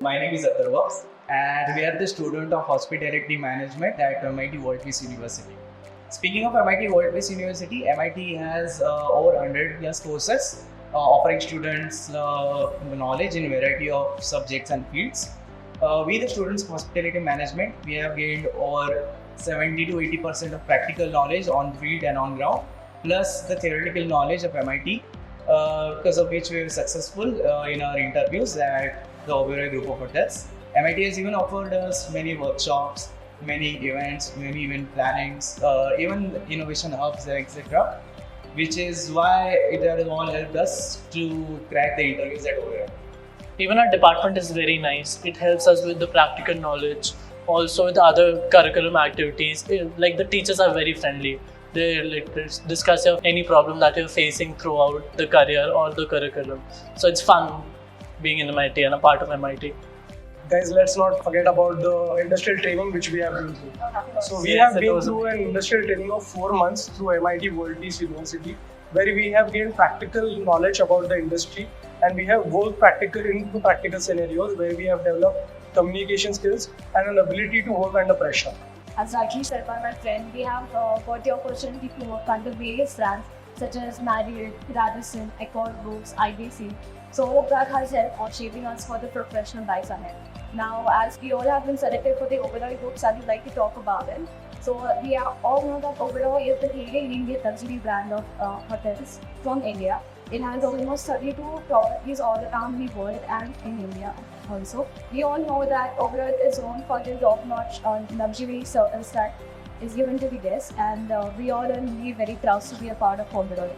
My name is Oberoi, and we are the student of Hospitality Management at MIT-WPU University. Speaking of MIT-WPU University, MIT has over 100 plus courses offering students knowledge in a variety of subjects and fields. We, the students of Hospitality Management, we have gained over 70 to 80% of practical knowledge on field and on ground, plus the theoretical knowledge of MIT, because of which we were successful in our interviews at the Oberoi Group of Hotels. MIT has even offered us many workshops, many events, many event plannings, even innovation hubs, etc. Which is why it has all helped us to crack the interviews at Oberoi. Even our department is very nice. It helps us with the practical knowledge, also with other curriculum activities. Like the teachers are very friendly. They discuss any problem that you're facing throughout the career or the curriculum. So it's fun being in MIT and a part of MIT. Guys, let's not forget about the industrial training which we have been through. So we have been through an industrial training of 4 months through MIT-WPU University, where we have gained practical knowledge about the industry, and we have worked into practical scenarios where we have developed communication skills and an ability to work under pressure. As rightly said by my friend, we have got the opportunity to work under various brands such as Marriott, Radisson, Record, ITC. So all of that has helped on shaping us for the professional lives ahead. Now, as we all have been selected for the Oberoi Group, I would like to talk about it. So we all know that Oberoi is the leading Indian luxury brand of hotels from India. It has almost 32 properties all around the world and in India also. We all know that Oberoi is known for the top-notch luxury service that is given to the guests, and we all are really very proud to be a part of Oberoi.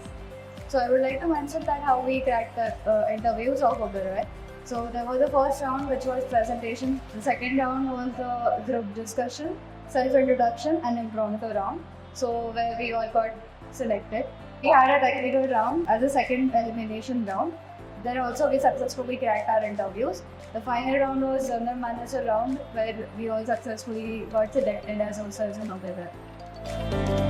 So I would like to mention that how we cracked the interviews of Oberoi. So there was the first round, which was presentation. The second round was the group discussion, self-introduction, and impromptu round. So where we all got selected. We had a technical round as a second elimination round. Then also we successfully cracked our interviews. The final round was general manager round, where we all successfully got selected as also as an Oberoi.